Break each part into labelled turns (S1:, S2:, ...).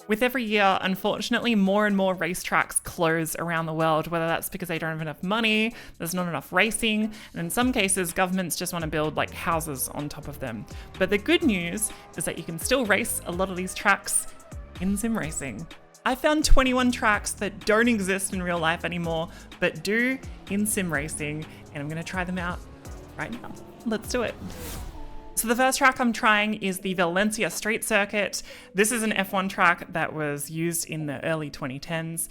S1: With every year, unfortunately, more and more racetracks close around the world, whether that's because they don't have enough money, there's not enough racing, and in some cases, governments just want to build like houses on top of them. But the good news is that you can still race a lot of these tracks in sim racing. I found 21 tracks that don't exist in real life anymore, but do in sim racing, and I'm going to try them out right now. Let's do it. So the first track I'm trying is the Valencia street circuit. This is an F1 track that was used in the early 2010s.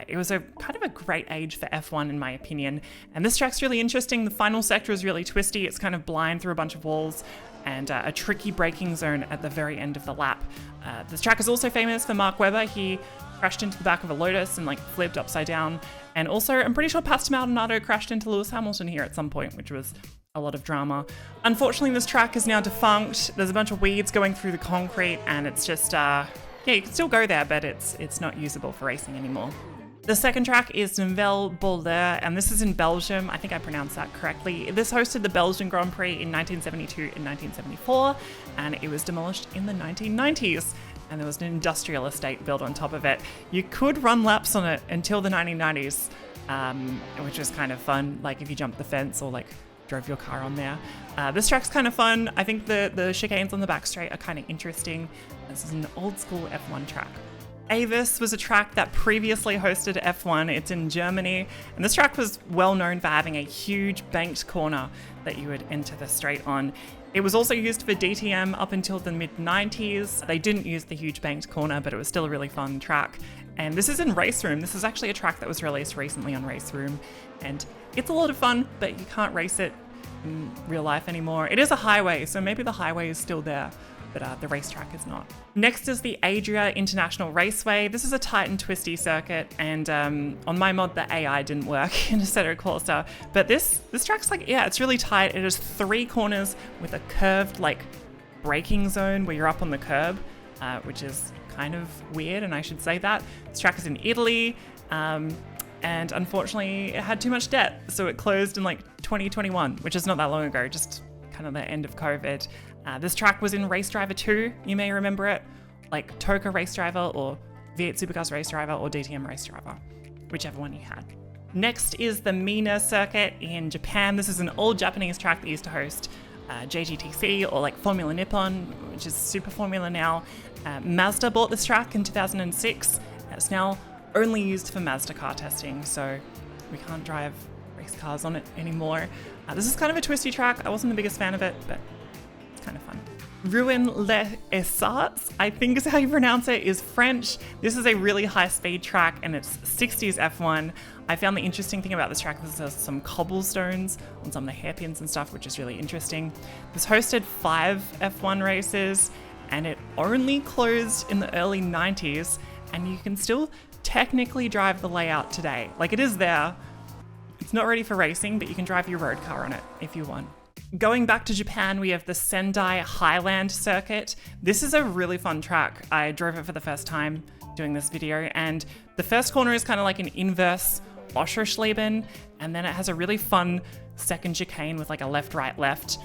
S1: It was a kind of a great age for F1 in my opinion. And this track's really interesting. The final sector is really twisty. It's kind of blind through a bunch of walls and a tricky braking zone at the very end of the lap. This track is also famous for Mark Webber. He crashed into the back of a Lotus and like flipped upside down. And also, I'm pretty sure Pastor Maldonado crashed into Lewis Hamilton here at some point, which was a lot of drama. Unfortunately, this track is now defunct. There's a bunch of weeds going through the concrete and it's just, yeah, you can still go there, but it's not usable for racing anymore. The second track is Nivelles-Baulers, and this is in Belgium. I think I pronounced that correctly. This hosted the Belgian Grand Prix in 1972 and 1974, and it was demolished in the 1990s. And there was an industrial estate built on top of it. You could run laps on it until the 1990s, which was kind of fun, like if you jumped the fence or like drove your car on there. This track's kind of fun. I think the chicanes on the back straight are kind of interesting. This is an old school F1 track. AVUS was a track that previously hosted F1. It's in Germany, and this track was well known for having a huge banked corner that you would enter the straight on. It was also used for DTM up until the mid-90s. They didn't use the huge banked corner, but it was still a really fun track. And this is in Race Room. This is actually a track that was released recently on Race Room, and it's a lot of fun, but you can't race it in real life anymore. It is a highway, so maybe the highway is still there, but the racetrack is not. Next is the Adria International Raceway. This is a tight and twisty circuit, and on my mod, the AI didn't work in Assetto Corsa. But this track's like, yeah, it's really tight. It has 3 corners with a curved like braking zone where you're up on the curb, which is kind of weird, and I should say that. This track is in Italy, and unfortunately, it had too much debt, so it closed in like 2021, which is not that long ago, just kind of the end of COVID. This track was in Race Driver 2, you may remember it, like Toka Race Driver or V8 Supercars Race Driver or DTM Race Driver, whichever one you had. Next is the Mina circuit in Japan. This is an old Japanese track that used to host JGTC or like Formula Nippon, which is Super Formula now. Mazda bought this track in 2006. It's now only used for Mazda car testing, so we can't drive race cars on it anymore. This is kind of a twisty track. I wasn't the biggest fan of it, but it's kind of fun. Rouen-Les-Essarts, I think is how you pronounce it, is French. This is a really high speed track and it's 60s F1. I found the interesting thing about this track is there's some cobblestones on some of the hairpins and stuff, which is really interesting. This hosted 5 F1 races and it only closed in the early 90s, and you can still technically drive the layout today. Like, it is there. It's not ready for racing, but you can drive your road car on it if you want. Going back to Japan, we have the Sendai Highland circuit. This is a really fun track. I drove it for the first time doing this video, and the first corner is kind of like an inverse Oscherschleben, and then it has a really fun second chicane with like a left, right, left.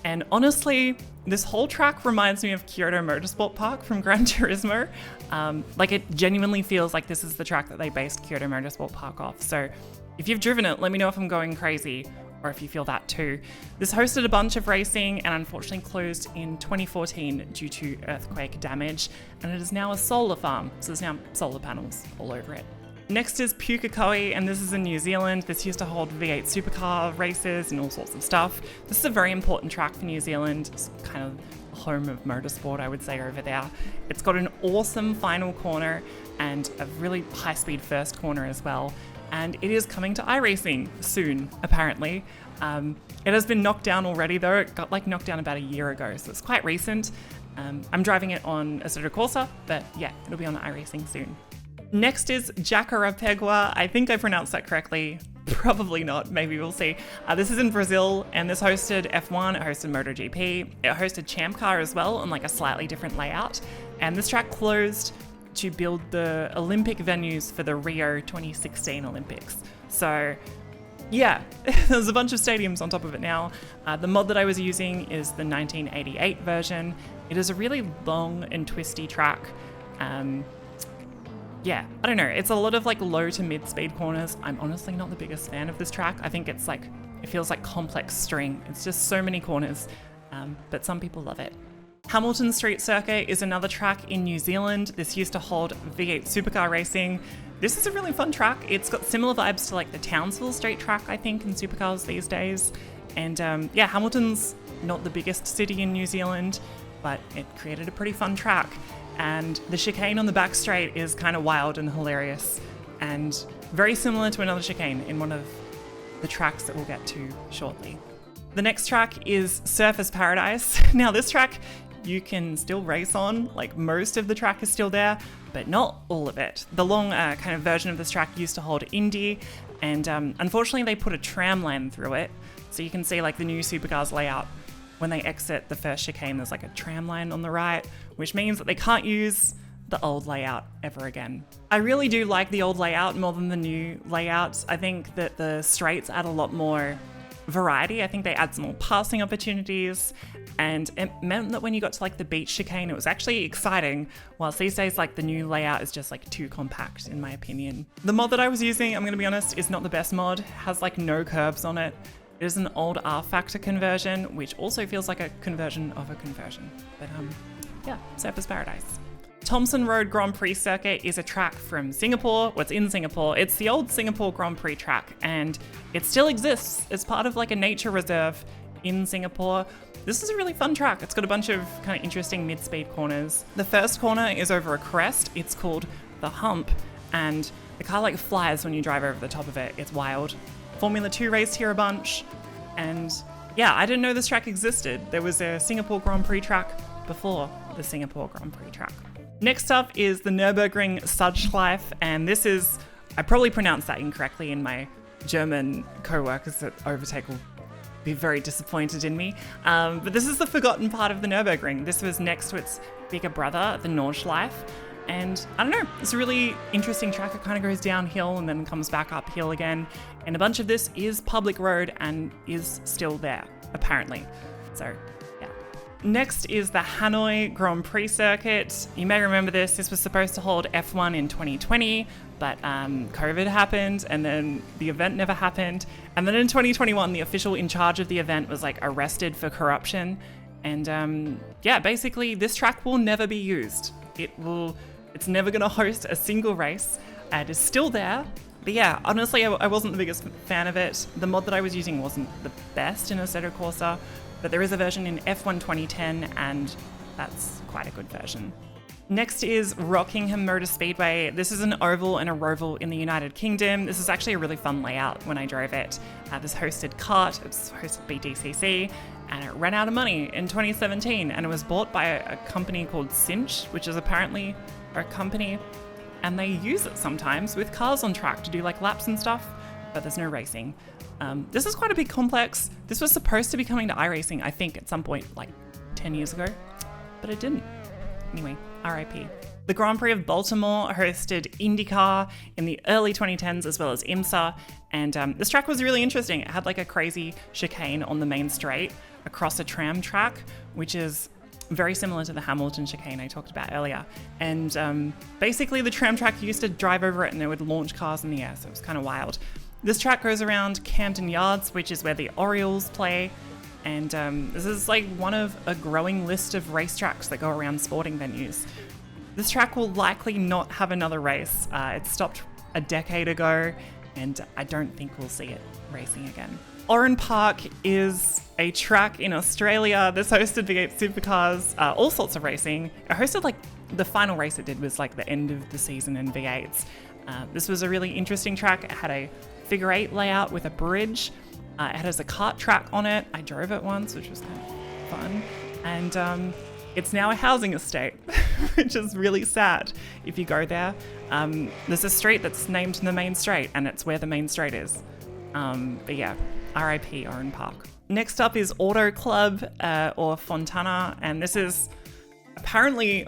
S1: And honestly, this whole track reminds me of Kyoto Motorsport Park from Gran Turismo. Like, it genuinely feels like this is the track that they based Kyoto Motorsport Park off. So if you've driven it, let me know if I'm going crazy or if you feel that too. This hosted a bunch of racing and unfortunately closed in 2014 due to earthquake damage, and it is now a solar farm, so there's now solar panels all over it. Next is Pukekohe, and this is in New Zealand. This used to hold V8 supercar races and all sorts of stuff. This is a very important track for New Zealand. It's kind of the home of motorsport, I would say, over there. It's got an awesome final corner and a really high-speed first corner as well. And it is coming to iRacing soon, apparently. It has been knocked down already, though. It got like knocked down about a year ago, so it's quite recent. I'm driving it on Assetto Corsa, but yeah, it'll be on iRacing soon. Next is Jacarepaguá. I think I pronounced that correctly. Probably not, maybe we'll see. This is in Brazil, and this hosted F1, it hosted MotoGP, it hosted Champ Car as well on like a slightly different layout. And this track closed to build the Olympic venues for the Rio 2016 Olympics. So yeah, there's a bunch of stadiums on top of it now. The mod that I was using is the 1988 version. It is a really long and twisty track. yeah, I don't know. It's a lot of like low to mid speed corners. I'm honestly not the biggest fan of this track. I think it's like, it feels like complex string. It's just so many corners, but some people love it. Hamilton Street Circuit is another track in New Zealand. This used to hold V8 supercar racing. This is a really fun track. It's got similar vibes to like the Townsville Street track, I think, in supercars these days. And yeah, Hamilton's not the biggest city in New Zealand, but it created a pretty fun track. And the chicane on the back straight is kind of wild and hilarious, and very similar to another chicane in one of the tracks that we'll get to shortly. The next track is Surfers Paradise. Now this track you can still race on, like most of the track is still there, but not all of it. The long kind of version of this track used to hold Indy, and unfortunately they put a tram line through it, so you can see like the new supercars layout. When they exit the first chicane, there's like a tram line on the right, which means that they can't use the old layout ever again. I really do like the old layout more than the new layouts. I think that the straights add a lot more variety. I think they add some more passing opportunities, and it meant that when you got to like the beach chicane, it was actually exciting, whilst these days like the new layout is just like too compact in my opinion. The mod that I was using, I'm gonna be honest, is not the best mod. It has like no curbs on it. It is an old R-Factor conversion, which also feels like a conversion of a conversion. But yeah, Surfers Paradise. Thomson Road Grand Prix Circuit is a track from Singapore. What's in Singapore? It's the old Singapore Grand Prix track, and it still exists as part of like a nature reserve in Singapore. This is a really fun track. It's got a bunch of kind of interesting mid-speed corners. The first corner is over a crest. It's called the Hump, and the car like flies when you drive over the top of it. It's wild. Formula 2 raced here a bunch, and yeah, I didn't know this track existed. There was a Singapore Grand Prix track before the Singapore Grand Prix track. Next up is the Nürburgring Südschleife, and this is, I probably pronounced that incorrectly, and my German co-workers at Overtake will be very disappointed in me. But this is the forgotten part of the Nürburgring. This was next to its bigger brother, the Nordschleife. And I don't know, it's a really interesting track. It kind of goes downhill and then comes back uphill again. And a bunch of this is public road and is still there, apparently. So, yeah. Next is the Hanoi Grand Prix circuit. You may remember this. This was supposed to hold F1 in 2020, but COVID happened, and then the event never happened. And then in 2021, the official in charge of the event was like arrested for corruption. And yeah, basically this track will never be used. It's never going to host a single race. It is still there. But yeah, honestly, I wasn't the biggest fan of it. The mod that I was using wasn't the best in Assetto Corsa, but there is a version in F1 2010, and that's quite a good version. Next is Rockingham Motor Speedway. This is an oval and a roval in the United Kingdom. This is actually a really fun layout when I drove it. This hosted kart, it's hosted BDCC, and it ran out of money in 2017, and it was bought by a company called Cinch, which is apparently a company, and they use it sometimes with cars on track to do like laps and stuff, but there's no racing. This is quite a big complex. This was supposed to be coming to iRacing, I think, at some point like 10 years ago, but it didn't. Anyway, RIP. The Grand Prix of Baltimore hosted IndyCar in the early 2010s as well as IMSA, and this track was really interesting. It had like a crazy chicane on the main straight across a tram track, which is very similar to the Hamilton chicane I talked about earlier. And basically the tram track used to drive over it and they would launch cars in the air, so it was kind of wild. This track goes around Camden Yards, which is where the Orioles play. And this is like one of a growing list of racetracks that go around sporting venues. This track will likely not have another race. It stopped a decade ago, and I don't think we'll see it racing again. Oran Park is a track in Australia. This hosted V8 supercars, all sorts of racing. It hosted like the final race it did was like the end of the season in V8s. This was a really interesting track. It had a figure 8 layout with a bridge. It has a kart track on it. I drove it once, which was kind of fun. And it's now a housing estate, which is really sad if you go there. There's a street that's named the main straight, and it's where the main straight is. But yeah, RIP Oran Park. Next up is Auto Club, or Fontana, and this is apparently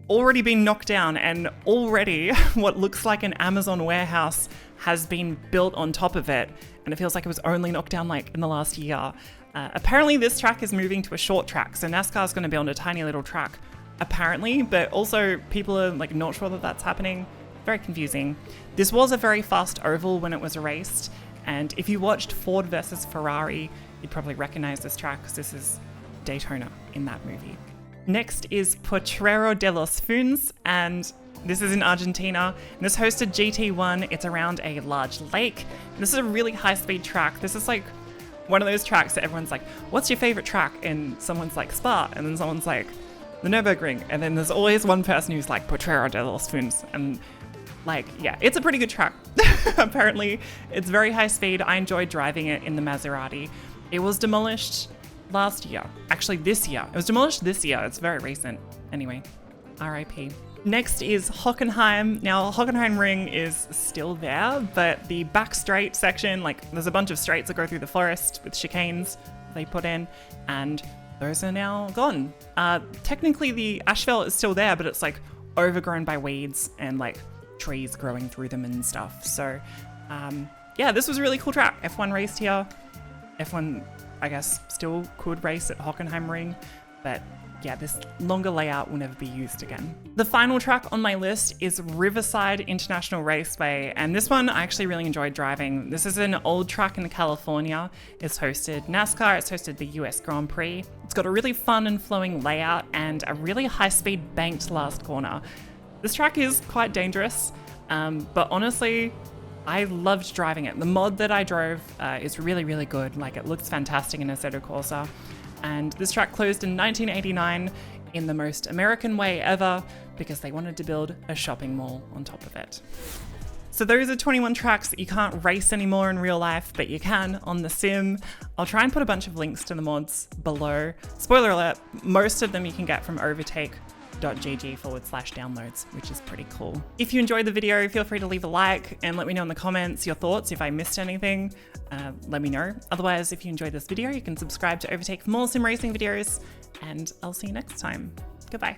S1: already been knocked down, and already what looks like an Amazon warehouse has been built on top of it, and it feels like it was only knocked down like in the last year. Apparently this track is moving to a short track, so NASCAR's going to build a tiny little track, apparently, but also people are like not sure that that's happening. very confusing. This was a very fast oval when it was raced, and if you watched Ford versus Ferrari, you'd probably recognize this track because this is Daytona in that movie. Next is Potrero de los Funes, and this is in Argentina. And this hosted GT1. It's around a large lake. And this is a really high-speed track. This is like one of those tracks that everyone's like, what's your favorite track? And someone's like Spa, and then someone's like the Nürburgring, and then there's always one person who's like Potrero de los Funes, and like, yeah, it's a pretty good track. Apparently, it's very high speed. I enjoyed driving it in the Maserati. It was demolished last year. Actually, this year. It was demolished this year. It's very recent. Anyway, RIP. Next is Hockenheim. Now, Hockenheim Ring is still there, but the back straight section, like there's a bunch of straights that go through the forest with chicanes they put in, and those are now gone. Technically, the asphalt is still there, but it's like overgrown by weeds and like trees growing through them and stuff. So yeah, this was a really cool track. F1 raced here. F1, I guess, still could race at Hockenheim Ring, but yeah, this longer layout will never be used again. The final track on my list is Riverside International Raceway, and this one I actually really enjoyed driving. This is an old track in California. It's hosted NASCAR, it's hosted the US Grand Prix. It's got a really fun and flowing layout and a really high-speed banked last corner. This track is quite dangerous, but honestly, I loved driving it. The mod that I drove is really, really good. Like, it looks fantastic in Assetto Corsa. And this track closed in 1989 in the most American way ever because they wanted to build a shopping mall on top of it. So those are 21 tracks that you can't race anymore in real life, but you can on the sim. I'll try and put a bunch of links to the mods below. Spoiler alert, most of them you can get from overtake.gg/downloads, which is pretty cool. If you enjoyed the video, feel free to leave a like and let me know in the comments your thoughts. If I missed anything, let me know. Otherwise, if you enjoyed this video, you can subscribe to Overtake for more sim racing videos, and I'll see you next time. Goodbye.